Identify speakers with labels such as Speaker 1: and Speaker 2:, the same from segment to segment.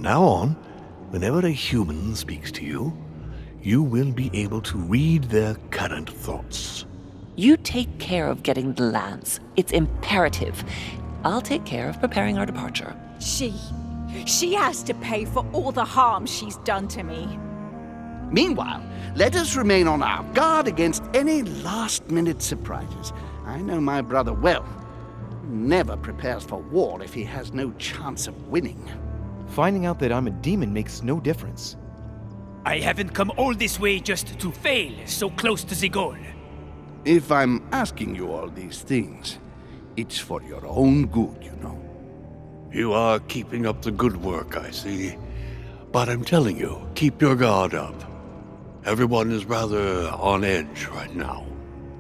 Speaker 1: now on, whenever a human speaks to you, you will be able to read their current thoughts.
Speaker 2: You take care of getting the lance. It's imperative. I'll take care of preparing our departure.
Speaker 3: She has to pay for all the harm she's done to me.
Speaker 4: Meanwhile, let us remain on our guard against any last-minute surprises. I know my brother well. He never prepares for war if he has no chance of winning.
Speaker 5: Finding out that I'm a demon makes no difference.
Speaker 6: I haven't come all this way just to fail so close to the goal.
Speaker 4: If I'm asking you all these things, it's for your own good, you know.
Speaker 1: You are keeping up the good work, I see. But I'm telling you, keep your guard up. Everyone is rather on edge right now.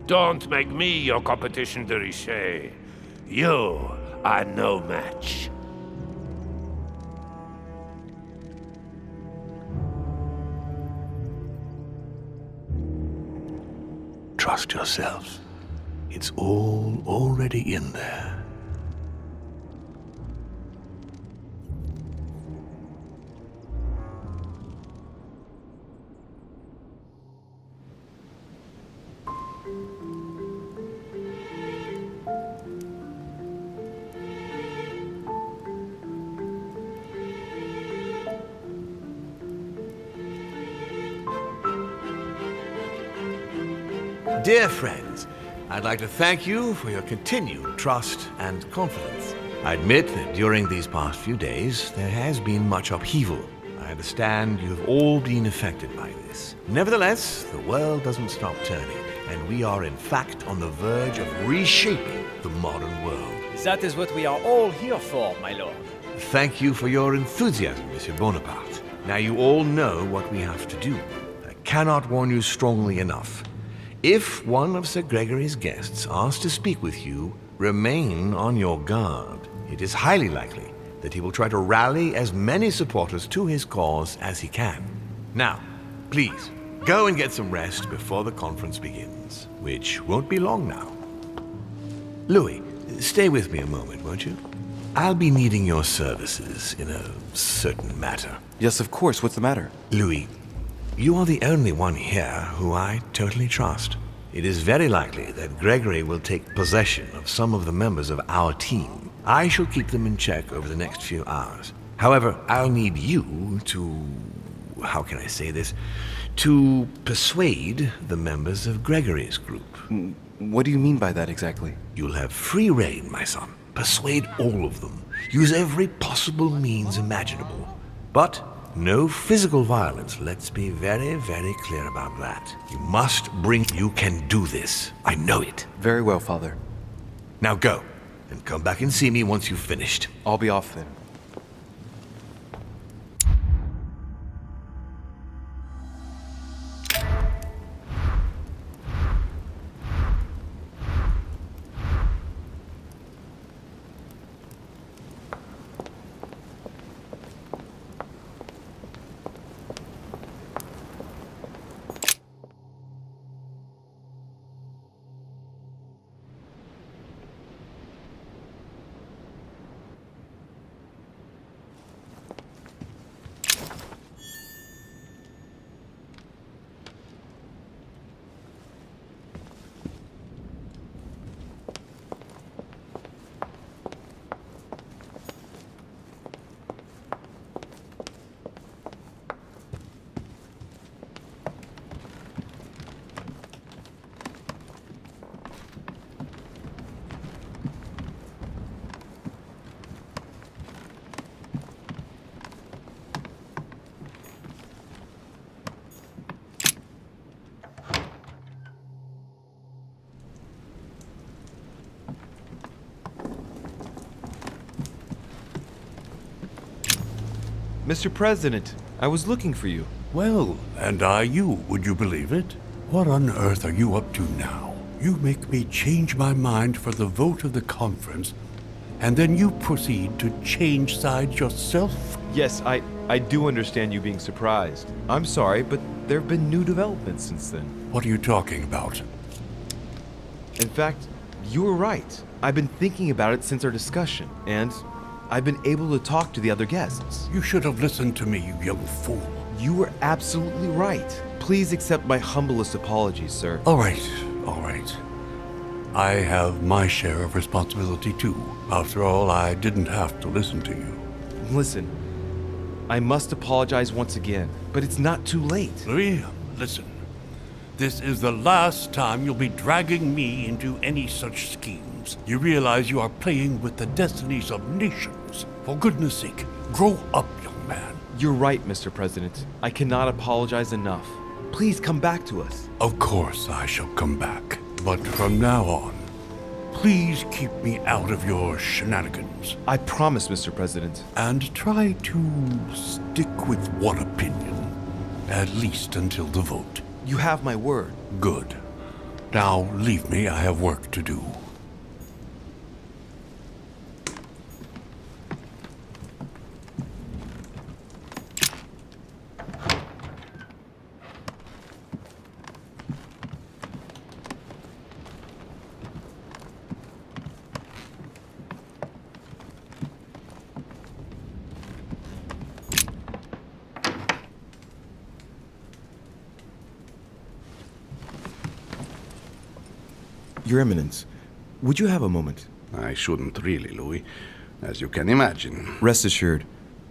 Speaker 7: Don't make me your competition, de Richet. You are no match.
Speaker 1: Trust yourself. It's all already in there.
Speaker 8: Dear friends, I'd like to thank you for your continued trust and confidence. I admit that during these past few days, there has been much upheaval. I understand you've all been affected by this. Nevertheless, the world doesn't stop turning, and we are in fact on the verge of reshaping the modern world.
Speaker 6: That is what we are all here for, my lord.
Speaker 8: Thank you for your enthusiasm, Monsieur Bonaparte. Now you all know what we have to do. I cannot warn you strongly enough. If one of Sir Gregory's guests asks to speak with you, remain on your guard. It is highly likely that he will try to rally as many supporters to his cause as he can. Now, please, go and get some rest before the conference begins, which won't be long now. Louis, stay with me a moment, won't you? I'll be needing your services in a certain matter.
Speaker 5: Yes, of course. What's the matter?
Speaker 8: Louis, you are the only one here who I totally trust. It is very likely that Gregory will take possession of some of the members of our team. I shall keep them in check over the next few hours. However, I'll need you to... how can I say this? To persuade the members of Gregory's group.
Speaker 5: What do you mean by that exactly?
Speaker 8: You'll have free rein, my son. Persuade all of them. Use every possible means imaginable. But no physical violence. Let's be very, very clear about that. You must bring... You can do this. I know it.
Speaker 5: Very well, Father.
Speaker 8: Now go, and come back and see me once you've finished.
Speaker 5: I'll be off then. Mr. President, I was looking for you.
Speaker 1: Well, and are you, would you believe it? What on earth are you up to now? You make me change my mind for the vote of the conference, and then you proceed to change sides yourself?
Speaker 5: Yes, I do understand you being surprised. I'm sorry, but there have been new developments since then.
Speaker 1: What are you talking about?
Speaker 5: In fact, you were right. I've been thinking about it since our discussion, and I've been able to talk to the other guests.
Speaker 1: You should have listened to me, you young fool.
Speaker 5: You were absolutely right. Please accept my humblest apologies, sir.
Speaker 1: All right, all right. I have my share of responsibility too. After all, I didn't have to listen to you.
Speaker 5: Listen, I must apologize once again, but it's not too late.
Speaker 1: Louis, listen. This is the last time you'll be dragging me into any such schemes. You realize you are playing with the destinies of nations. For goodness sake, grow up, young man.
Speaker 5: You're right, Mr. President. I cannot apologize enough. Please come back to us.
Speaker 1: Of course I shall come back. But from now on, please keep me out of your shenanigans.
Speaker 5: I promise, Mr. President.
Speaker 1: And try to stick with one opinion, at least until the vote.
Speaker 5: You have my word.
Speaker 1: Good. Now leave me, I have work to do.
Speaker 5: Your Eminence, would you have a moment?
Speaker 4: I shouldn't really, Louis, as you can imagine.
Speaker 5: Rest assured,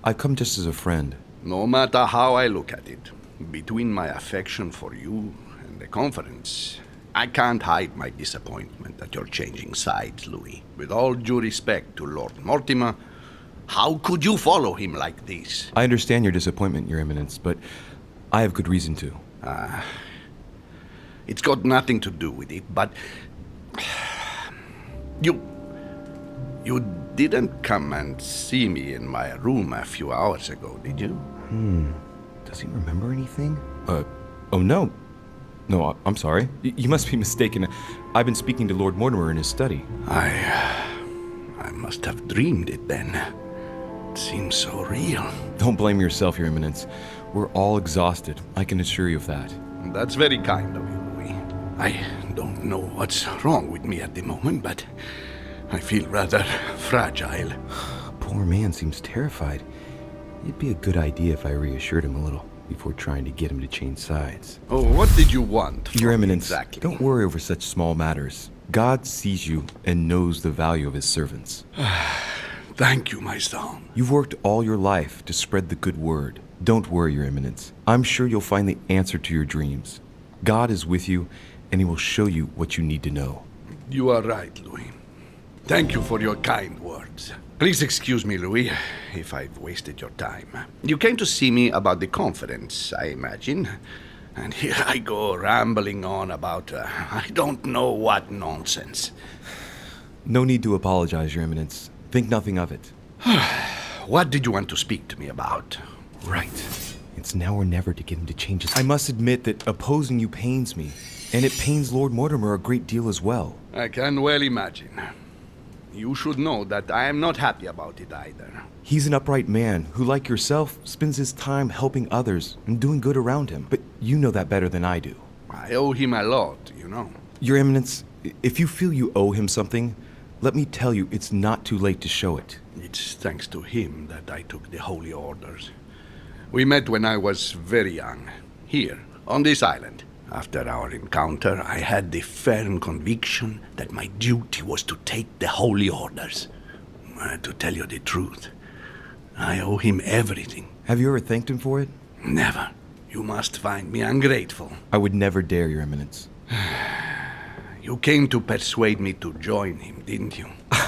Speaker 5: I've come just as a friend.
Speaker 4: No matter how I look at it, between my affection for you and the conference, I can't hide my disappointment that you're changing sides, Louis. With all due respect to Lord Mortimer, how could you follow him like this?
Speaker 5: I understand your disappointment, Your Eminence, but I have good reason to.
Speaker 4: It's got nothing to do with it, but You didn't come and see me in my room a few hours ago, did you?
Speaker 5: Does he remember anything? Oh no. No, I'm sorry. You must be mistaken. I've been speaking to Lord Mortimer in his study.
Speaker 4: I must have dreamed it then. It seems so real.
Speaker 5: Don't blame yourself, Your Eminence. We're all exhausted. I can assure you of that.
Speaker 4: That's very kind of you, Louis. I don't know what's wrong with me at the moment, but I feel rather fragile.
Speaker 5: Poor man seems terrified. It'd be a good idea if I reassured him a little before trying to get him to change sides.
Speaker 4: Oh, what did you want from
Speaker 5: Your
Speaker 4: me
Speaker 5: Eminence,
Speaker 4: exactly?
Speaker 5: don't worry over such small matters. God sees you and knows the value of his servants.
Speaker 4: Thank you, my son.
Speaker 5: You've worked all your life to spread the good word. Don't worry, Your Eminence. I'm sure you'll find the answer to your dreams. God is with you, and he will show you what you need to know.
Speaker 4: You are right, Louis. Thank you for your kind words. Please excuse me, Louis, if I've wasted your time. You came to see me about the conference, I imagine. And here I go rambling on about I don't know what nonsense.
Speaker 5: No need to apologize, Your Eminence. Think nothing of it.
Speaker 4: What did you want to speak to me about?
Speaker 5: Right. It's now or never to get him to change his... I must admit that opposing you pains me, and it pains Lord Mortimer a great deal as well.
Speaker 4: I can well imagine. You should know that I am not happy about it either.
Speaker 5: He's an upright man who, like yourself, spends his time helping others and doing good around him. But you know that better than I do.
Speaker 4: I owe him a lot, you know.
Speaker 5: Your Eminence, if you feel you owe him something, let me tell you it's not too late to show it.
Speaker 4: It's thanks to him that I took the Holy Orders. We met when I was very young, here, on this island. After our encounter, I had the firm conviction that my duty was to take the Holy Orders. To tell you the truth, I owe him everything.
Speaker 5: Have you ever thanked him for it?
Speaker 4: Never. You must find me ungrateful.
Speaker 5: I would never dare, Your Eminence.
Speaker 4: You came to persuade me to join him, didn't you?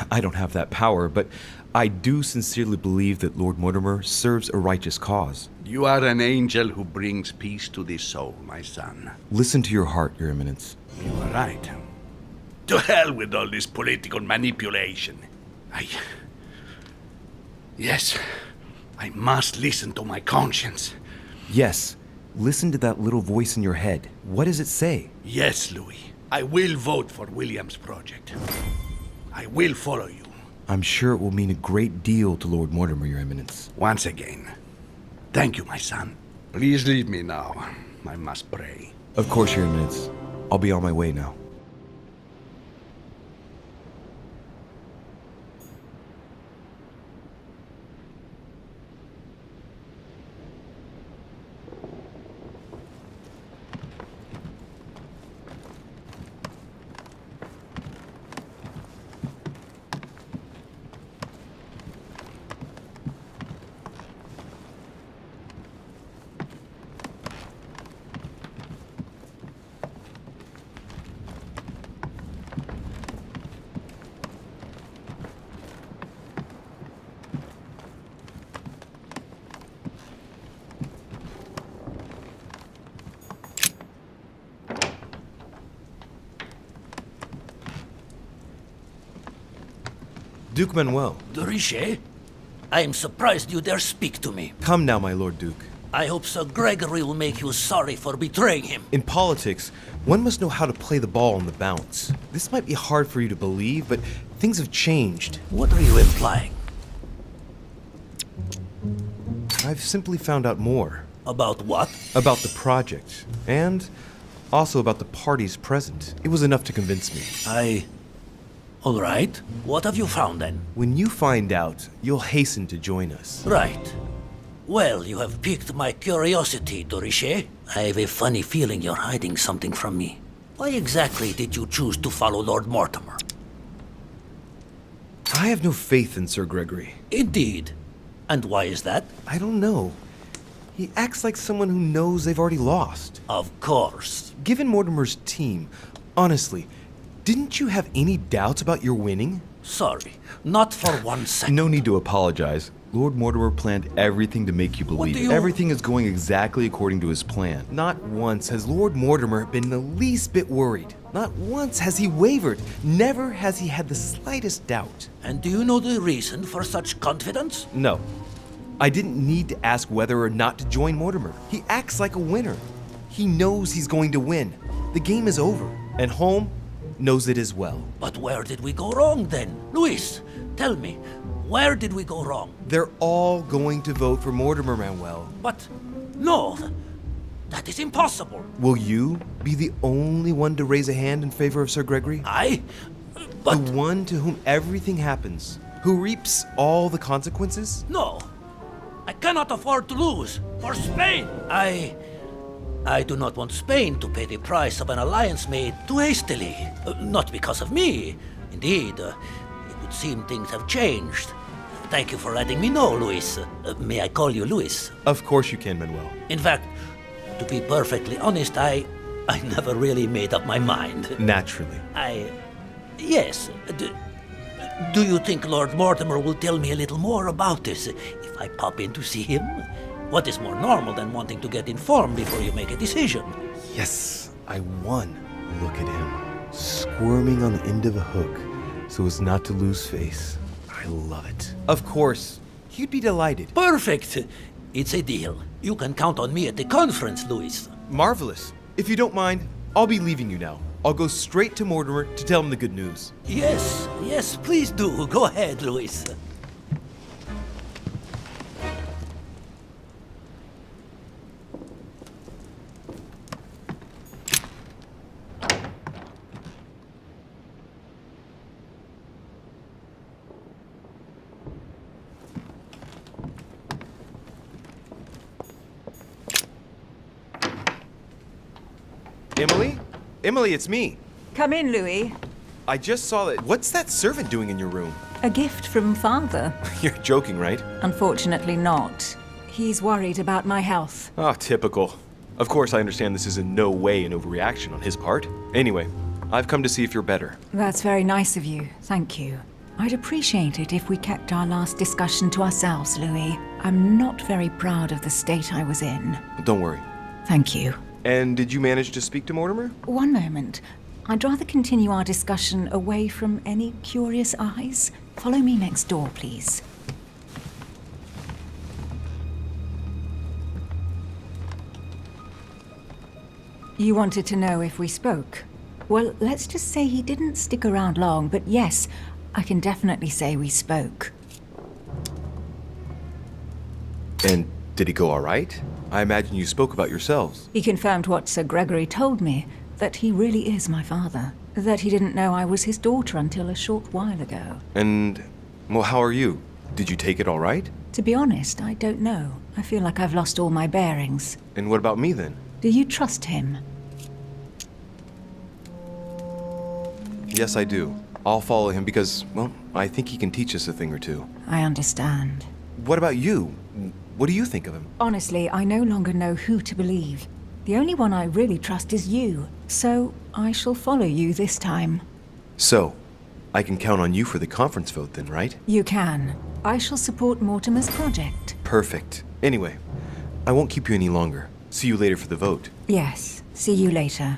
Speaker 5: I don't have that power, but I do sincerely believe that Lord Mortimer serves a righteous cause.
Speaker 4: You are an angel who brings peace to the soul, my son.
Speaker 5: Listen to your heart, Your Eminence.
Speaker 4: You are right. To hell with all this political manipulation. Yes, I must listen to my conscience.
Speaker 5: Yes, listen to that little voice in your head. What does it say?
Speaker 4: Yes, Louis. I will vote for William's project. I will follow you.
Speaker 5: I'm sure it will mean a great deal to Lord Mortimer, Your Eminence.
Speaker 4: Once again, thank you, my son. Please leave me now. I must pray.
Speaker 5: Of course, Your Eminence. I'll be on my way now. Duke Manuel.
Speaker 9: De Richet? I am surprised you dare speak to me.
Speaker 5: Come now, my Lord Duke.
Speaker 9: I hope Sir Gregory will make you sorry for betraying him.
Speaker 5: In politics, one must know how to play the ball on the bounce. This might be hard for you to believe, but things have changed.
Speaker 9: What are you implying?
Speaker 5: I've simply found out more.
Speaker 9: About what?
Speaker 5: About the project, and also about the parties present. It was enough to convince me.
Speaker 9: All right. What have you found then?
Speaker 5: When you find out, you'll hasten to join us.
Speaker 9: Right. Well, you have piqued my curiosity, de Richet. I have a funny feeling you're hiding something from me. Why exactly did you choose to follow Lord Mortimer?
Speaker 5: I have no faith in Sir Gregory.
Speaker 9: Indeed. And why is that?
Speaker 5: I don't know. He acts like someone who knows they've already lost.
Speaker 9: Of course.
Speaker 5: Given Mortimer's team, honestly, didn't you have any doubts about your winning?
Speaker 9: Sorry, not for 1 second.
Speaker 5: No need to apologize. Lord Mortimer planned everything to make you believe it. Everything is going exactly according to his plan. Not once has Lord Mortimer been the least bit worried. Not once has he wavered. Never has he had the slightest doubt.
Speaker 9: And do you know the reason for such confidence?
Speaker 5: No. I didn't need to ask whether or not to join Mortimer. He acts like a winner. He knows he's going to win. The game is over, and Holm knows it as well.
Speaker 9: But where did we go wrong then? Luis, tell me, where did we go wrong?
Speaker 5: They're all going to vote for Mortimer, Manuel.
Speaker 9: But, no, that is impossible.
Speaker 5: Will you be the only one to raise a hand in favor of Sir Gregory?
Speaker 9: But...
Speaker 5: The one to whom everything happens, who reaps all the consequences?
Speaker 9: No, I cannot afford to lose. For Spain, I do not want Spain to pay the price of an alliance made too hastily. Not because of me. Indeed, it would seem things have changed. Thank you for letting me know, Luis. May I call you Luis?
Speaker 5: Of course you can, Manuel.
Speaker 9: In fact, to be perfectly honest, I never really made up my mind.
Speaker 5: Naturally.
Speaker 9: Yes. Do you think Lord Mortimer will tell me a little more about this if I pop in to see him? What is more normal than wanting to get informed before you make a decision?
Speaker 5: Yes, I won. Look at him, squirming on the end of a hook so as not to lose face. I love it. Of course, he'd be delighted.
Speaker 9: Perfect. It's a deal. You can count on me at the conference, Luis.
Speaker 5: Marvelous. If you don't mind, I'll be leaving you now. I'll go straight to Mortimer to tell him the good news.
Speaker 9: Yes, please do. Go ahead, Luis.
Speaker 5: Emily? Emily, it's me.
Speaker 3: Come in, Louis.
Speaker 5: I just saw that. What's that servant doing in your room?
Speaker 3: A gift from Father.
Speaker 5: You're joking, right?
Speaker 3: Unfortunately not. He's worried about my health.
Speaker 5: Ah, typical. Of course, I understand this is in no way an overreaction on his part. Anyway, I've come to see if you're better.
Speaker 3: That's very nice of you. Thank you. I'd appreciate it if we kept our last discussion to ourselves, Louis. I'm not very proud of the state I was in.
Speaker 5: Don't worry.
Speaker 3: Thank you.
Speaker 5: And did you manage to speak to Mortimer?
Speaker 3: One moment. I'd rather continue our discussion away from any curious eyes. Follow me next door, please. You wanted to know if we spoke? Well, let's just say he didn't stick around long, but yes, I can definitely say we spoke.
Speaker 5: And did he go all right? I imagine you spoke about yourselves.
Speaker 3: He confirmed what Sir Gregory told me, that he really is my father. That he didn't know I was his daughter until a short while ago.
Speaker 5: And, well, how are you? Did you take it all right?
Speaker 3: To be honest, I don't know. I feel like I've lost all my bearings.
Speaker 5: And what about me then?
Speaker 3: Do you trust him?
Speaker 5: Yes, I do. I'll follow him because, well, I think he can teach us a thing or two.
Speaker 3: I understand.
Speaker 5: What about you? What do you think of him?
Speaker 3: Honestly, I no longer know who to believe. The only one I really trust is you, so I shall follow you this time.
Speaker 5: So, I can count on you for the conference vote then, right?
Speaker 3: You can. I shall support Mortimer's project.
Speaker 5: Perfect. Anyway, I won't keep you any longer. See you later for the vote.
Speaker 3: Yes, see you later.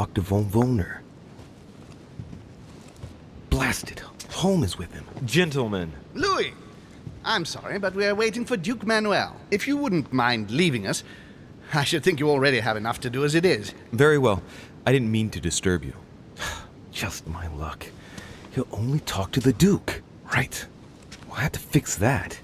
Speaker 5: talk to von Wollner. Blast it. Holm is with him. Gentlemen.
Speaker 4: Louis! I'm sorry, but we are waiting for Duke Manuel. If you wouldn't mind leaving us, I should think you already have enough to do as it is.
Speaker 5: Very well. I didn't mean to disturb you. Just my luck. He'll only talk to the Duke. Right. We'll have to fix that.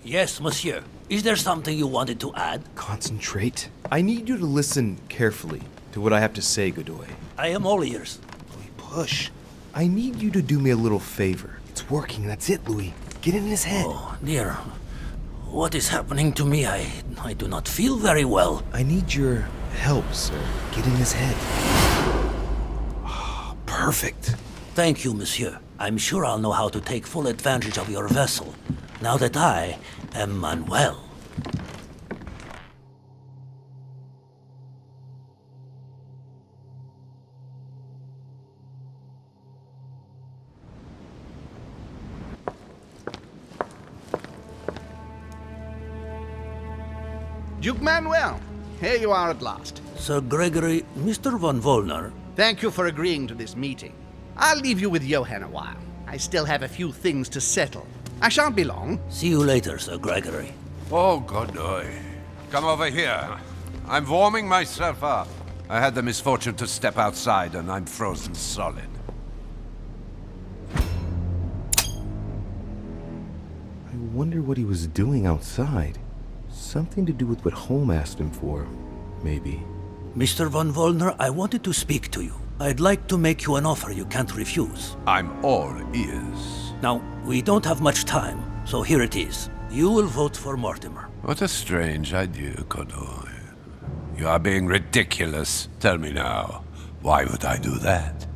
Speaker 9: Yes, monsieur. Is there something you wanted to add?
Speaker 5: Concentrate. I need you to listen carefully to what I have to say, Godoy.
Speaker 9: I am all ears.
Speaker 5: Louis, push. I need you to do me a little favor. It's working, that's it, Louis. Get in his head.
Speaker 9: Oh, dear. What is happening to me? I do not feel very well.
Speaker 5: I need your help, sir. Get in his head. Oh, perfect.
Speaker 9: Thank you, monsieur. I'm sure I'll know how to take full advantage of your vessel, now that I am Manuel.
Speaker 4: Duke Manuel, here you are at last.
Speaker 9: Sir Gregory, Mr. von Wollner.
Speaker 4: Thank you for agreeing to this meeting. I'll leave you with Johann a while. I still have a few things to settle. I shan't be long.
Speaker 9: See you later, Sir Gregory.
Speaker 7: Oh, Godoy. Come over here. I'm warming myself up. I had the misfortune to step outside and I'm frozen solid.
Speaker 5: I wonder what he was doing outside. Something to do with what Holm asked him for, maybe.
Speaker 9: Mr. von Wollner, I wanted to speak to you. I'd like to make you an offer you can't refuse.
Speaker 7: I'm all ears.
Speaker 9: Now, we don't have much time, so here it is. You will vote for Mortimer.
Speaker 7: What a strange idea, Godoy. You are being ridiculous. Tell me now, why would I do that?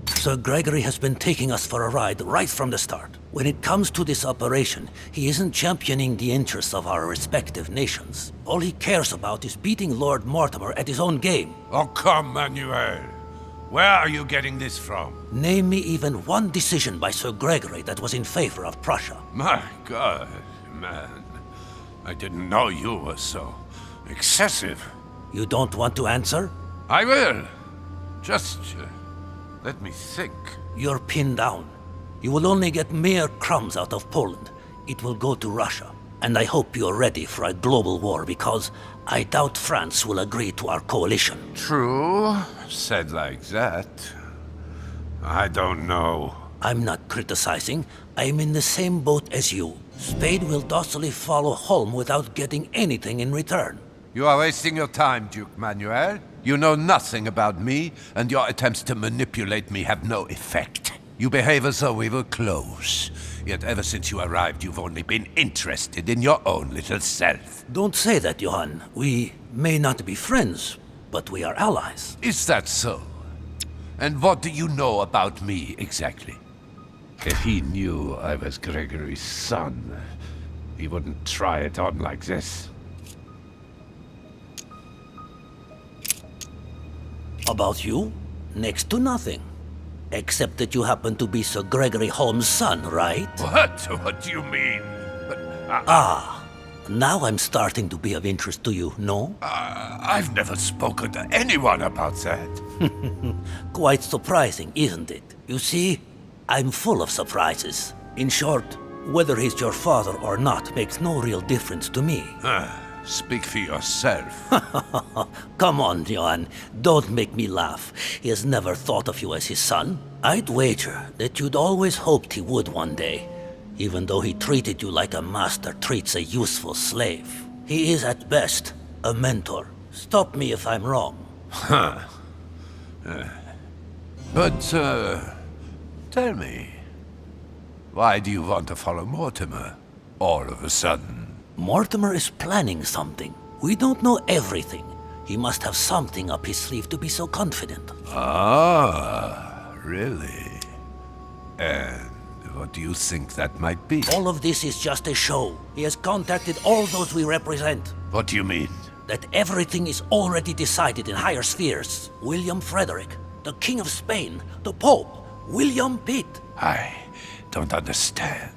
Speaker 9: Sir Gregory has been taking us for a ride right from the start. When it comes to this operation, he isn't championing the interests of our respective nations. All he cares about is beating Lord Mortimer at his own game.
Speaker 7: Oh, come, Manuel. Where are you getting this from?
Speaker 9: Name me even one decision by Sir Gregory that was in favor of Prussia.
Speaker 7: My God, man. I didn't know you were so excessive.
Speaker 9: You don't want to answer?
Speaker 7: I will. Just let me think.
Speaker 9: You're pinned down. You will only get mere crumbs out of Poland. It will go to Russia. And I hope you're ready for a global war because I doubt France will agree to our coalition.
Speaker 7: True. Said like that. I don't know.
Speaker 9: I'm not criticizing. I'm in the same boat as you. Spain will docilely follow Holm without getting anything in return.
Speaker 7: You are wasting your time, Duke Manuel. You know nothing about me, and your attempts to manipulate me have no effect. You behave as though we were close. Yet ever since you arrived, you've only been interested in your own little self.
Speaker 9: Don't say that, Johann. We may not be friends, but we are allies.
Speaker 7: Is that so? And what do you know about me, exactly? If he knew I was Gregory's son, he wouldn't try it on like this.
Speaker 9: About you? Next to nothing. Except that you happen to be Sir Gregory Holm's son, right?
Speaker 7: What? What do you mean?
Speaker 9: Now I'm starting to be of interest to you, no?
Speaker 7: I've never spoken to anyone about that.
Speaker 9: Quite surprising, isn't it? You see, I'm full of surprises. In short, whether he's your father or not makes no real difference to me.
Speaker 7: Speak for yourself.
Speaker 9: Come on, Johan. Don't make me laugh. He has never thought of you as his son. I'd wager that you'd always hoped he would one day, even though he treated you like a master treats a useful slave. He is at best a mentor. Stop me if I'm wrong.
Speaker 7: But, tell me, why do you want to follow Mortimer all of a sudden?
Speaker 9: Mortimer is planning something. We don't know everything. He must have something up his sleeve to be so confident.
Speaker 7: Ah, really? And what do you think that might be?
Speaker 9: All of this is just a show. He has contacted all those we represent.
Speaker 7: What do you mean?
Speaker 9: That everything is already decided in higher spheres. William Frederick, the King of Spain, the Pope, William Pitt.
Speaker 7: I don't understand.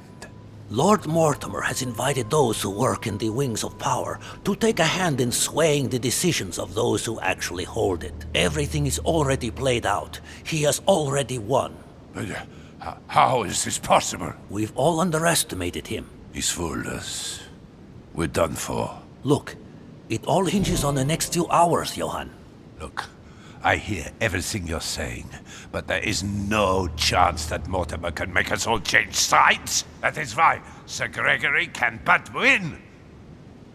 Speaker 9: Lord Mortimer has invited those who work in the wings of power to take a hand in swaying the decisions of those who actually hold it. Everything is already played out. He has already won.
Speaker 7: But how is this possible?
Speaker 9: We've all underestimated him.
Speaker 7: He's fooled us. We're done for.
Speaker 9: Look, it all hinges on the next few hours, Johan.
Speaker 7: Look, I hear everything you're saying, but there is no chance that Mortimer can make us all change sides. That is why Sir Gregory can but win.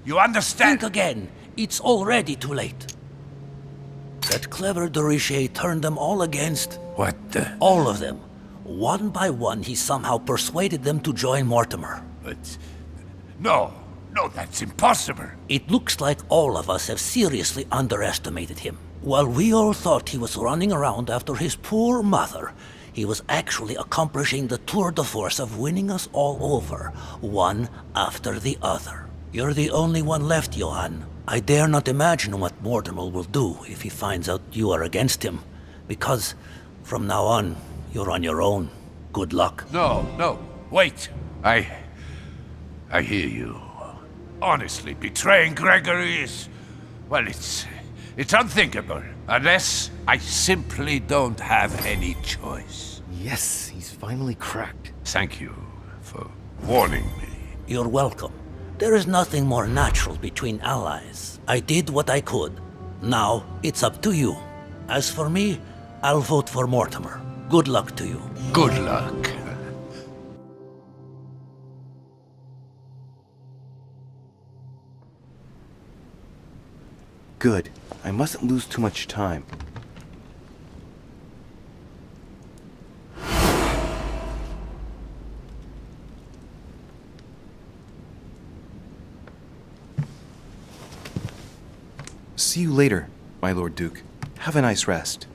Speaker 7: You understand?
Speaker 9: Think again. It's already too late. That clever de Richet turned them all against...
Speaker 7: What the...
Speaker 9: All of them. One by one, he somehow persuaded them to join Mortimer.
Speaker 7: But... No, that's impossible.
Speaker 9: It looks like all of us have seriously underestimated him. While we all thought he was running around after his poor mother, he was actually accomplishing the tour de force of winning us all over, one after the other. You're the only one left, Johan. I dare not imagine what Mortimer will do if he finds out you are against him, because from now on, you're on your own. Good luck.
Speaker 7: No, wait. I hear you. Honestly, betraying Gregory is... well, it's unthinkable, unless I simply don't have any choice.
Speaker 5: Yes, he's finally cracked.
Speaker 7: Thank you for warning me.
Speaker 9: You're welcome. There is nothing more natural between allies. I did what I could. Now, it's up to you. As for me, I'll vote for Mortimer. Good luck to you.
Speaker 7: Good luck.
Speaker 5: Good. I mustn't lose too much time. See you later, my Lord Duke. Have a nice rest.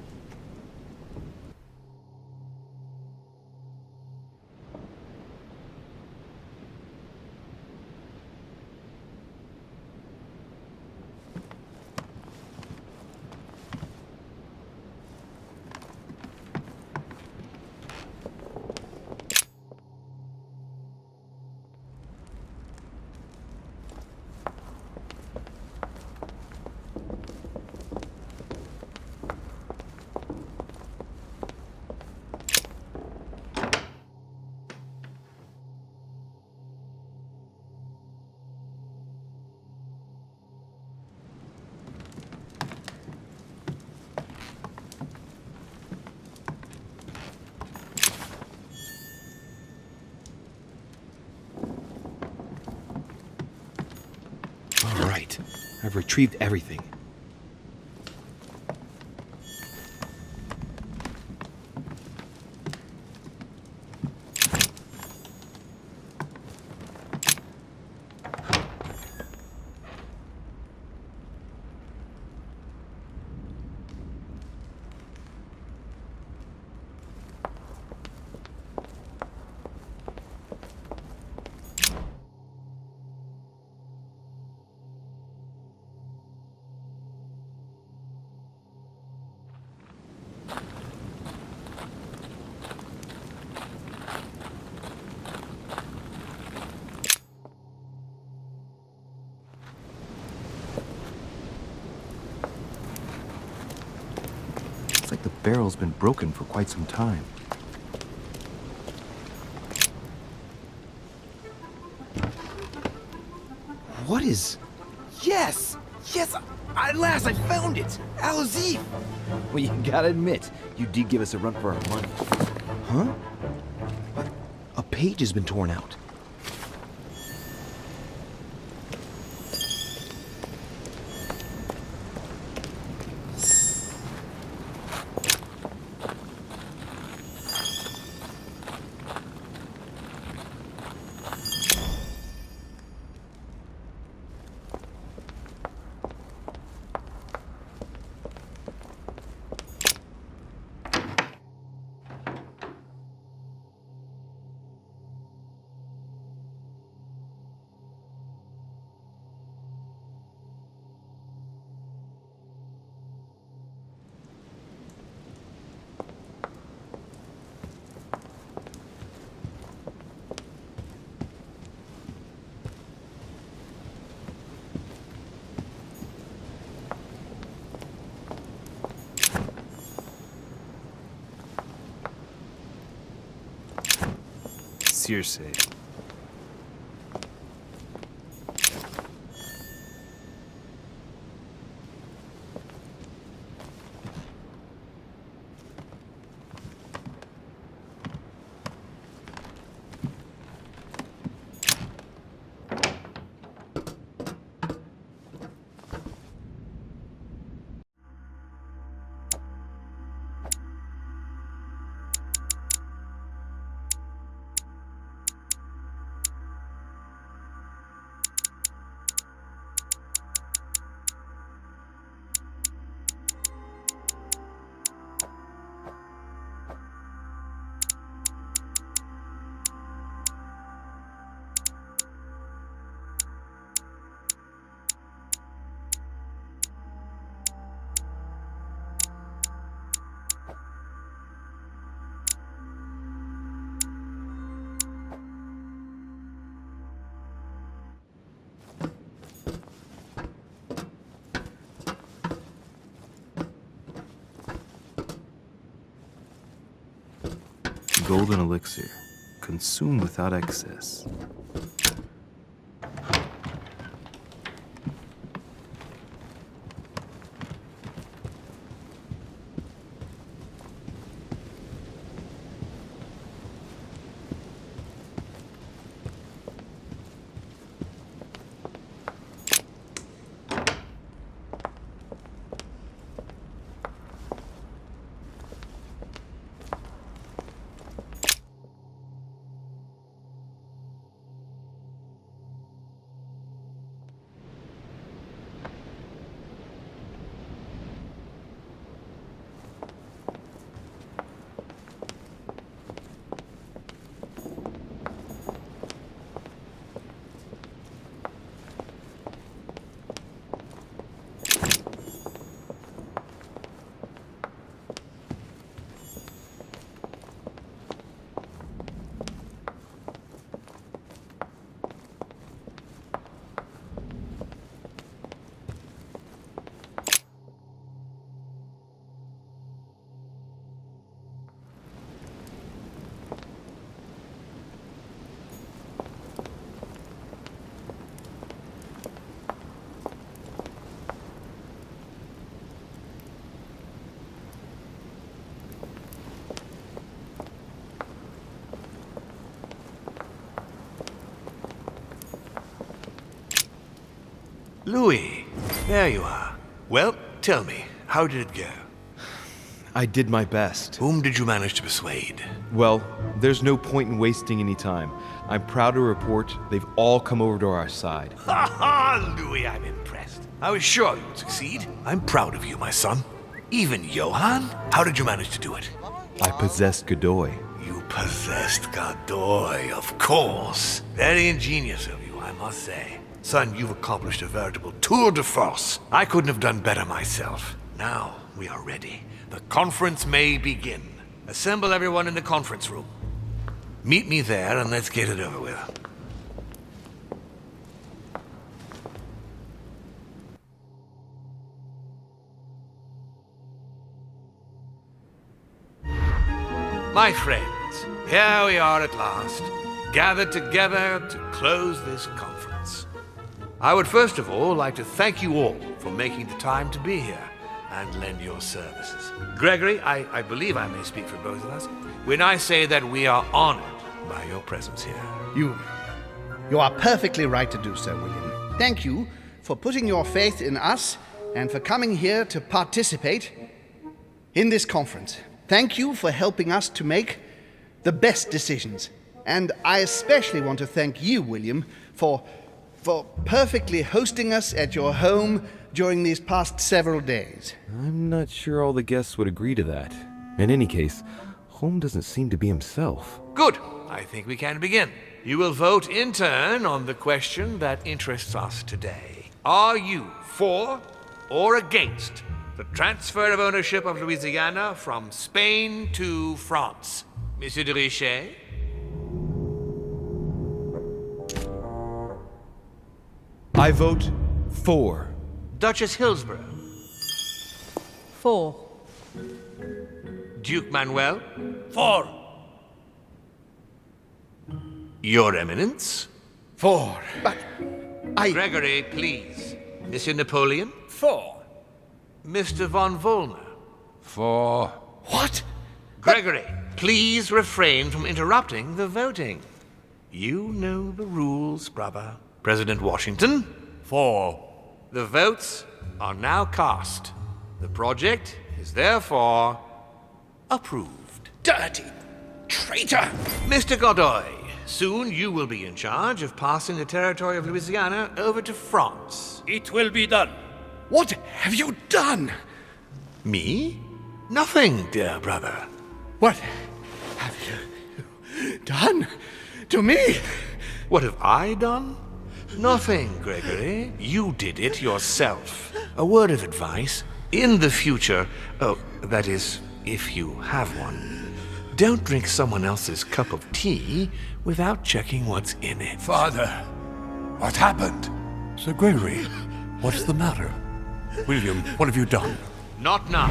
Speaker 5: All right, I've retrieved everything. barrel's been broken for quite some time. What is...
Speaker 8: Yes! Yes! At last I found it! Al-Azif!
Speaker 5: Well, you gotta admit, you did give us a run for our money. Huh? What? A page has been torn out. Circe. Golden elixir. Consume without excess.
Speaker 8: Louis, there you are. Well, tell me, how did it go?
Speaker 5: I did my best.
Speaker 8: Whom did you manage to persuade?
Speaker 5: Well, there's no point in wasting any time. I'm proud to report they've all come over to our side.
Speaker 8: Ha ha, Louis, I'm impressed. I was sure you would succeed. I'm proud of you, my son. Even Johann? How did you manage to do it?
Speaker 5: I possessed Godoy.
Speaker 8: You possessed Godoy, of course. Very ingenious of you, I must say. Son, you've accomplished a veritable tour de force. I couldn't have done better myself. Now we are ready. The conference may begin. Assemble everyone in the conference room. Meet me there and let's get it over with. My friends, here we are at last, gathered together to close this conference. I would first of all like to thank you all for making the time to be here and lend your services. Gregory, I believe I may speak for both of us when I say that we are honored by your presence here.
Speaker 4: You are perfectly right to do so, William. Thank you for putting your faith in us and for coming here to participate in this conference. Thank you for helping us to make the best decisions. And I especially want to thank you, William, for perfectly hosting us at your home during these past several days.
Speaker 5: I'm not sure all the guests would agree to that. In any case, Holm doesn't seem to be himself.
Speaker 8: Good. I think we can begin. You will vote in turn on the question that interests us today. Are you for or against the transfer of ownership of Louisiana from Spain to France? Monsieur de Richet?
Speaker 5: I vote for.
Speaker 8: Duchess Hillsborough?
Speaker 3: For.
Speaker 8: Duke Manuel?
Speaker 9: For.
Speaker 8: Your Eminence?
Speaker 4: For. But
Speaker 8: Gregory, please. Monsieur Napoleon?
Speaker 6: For.
Speaker 8: Mr. von Volner?
Speaker 7: For.
Speaker 4: what?
Speaker 8: Gregory, please refrain from interrupting the voting. You know the rules, brother. President Washington?
Speaker 1: For.
Speaker 8: The votes are now cast. The project is therefore approved.
Speaker 9: Dirty traitor!
Speaker 8: Mr. Godoy, soon you will be in charge of passing the territory of Louisiana over to France.
Speaker 6: It will be done.
Speaker 4: What have you done?
Speaker 8: Me? Nothing, dear brother.
Speaker 4: What have you done to me?
Speaker 8: What have I done? Nothing, Gregory. You did it yourself. A word of advice. In the future, that is, if you have one, don't drink someone else's cup of tea without checking what's in it.
Speaker 7: Father, what happened?
Speaker 1: Sir Gregory, what's the matter? William, what have you done?
Speaker 8: Not now.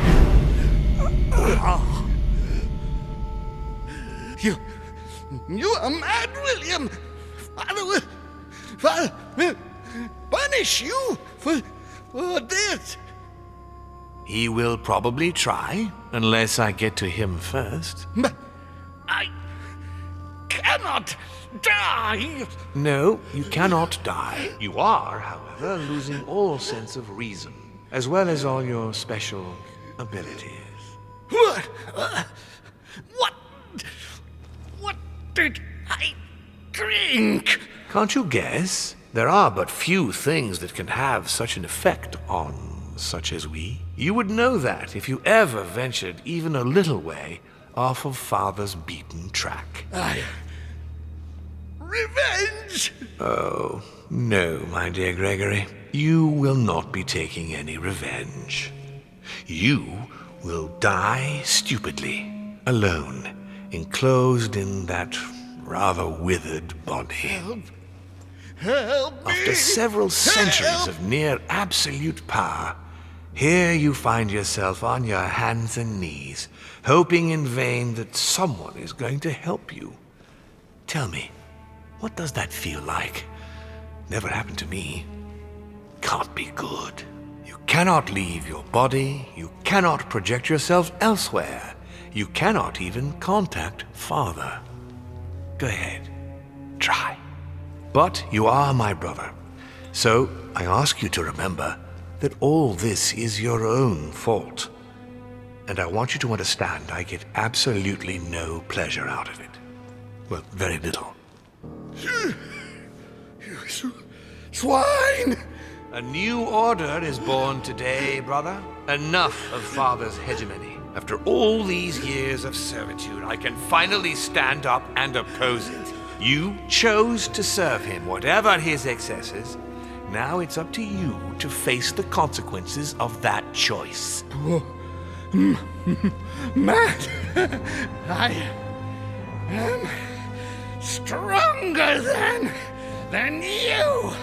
Speaker 4: You are mad, William. Father will punish you for this.
Speaker 8: He will probably try, unless I get to him first.
Speaker 4: But I cannot die.
Speaker 8: No, you cannot die. You are, however, losing all sense of reason, as well as all your special abilities.
Speaker 4: What did I drink?
Speaker 8: Can't you guess? There are but few things that can have such an effect on such as we. You would know that if you ever ventured even a little way off of Father's beaten track.
Speaker 4: Revenge!
Speaker 8: Oh, no, my dear Gregory. You will not be taking any revenge. You will die stupidly, alone, enclosed in that rather withered body.
Speaker 4: Help me!
Speaker 8: After several centuries of near absolute power, here you find yourself on your hands and knees, hoping in vain that someone is going to help you. Tell me, what does that feel like? Never happened to me. Can't be good. You cannot leave your body, you cannot project yourself elsewhere, you cannot even contact Father. Go ahead, try. But you are my brother, so I ask you to remember that all this is your own fault. And I want you to understand I get absolutely no pleasure out of it. Well, very little.
Speaker 4: You swine!
Speaker 8: A new order is born today, brother. Enough of Father's hegemony. After all these years of servitude, I can finally stand up and oppose it. You chose to serve him, whatever his excesses. Now it's up to you to face the consequences of that choice.
Speaker 4: Mad! I am stronger than you!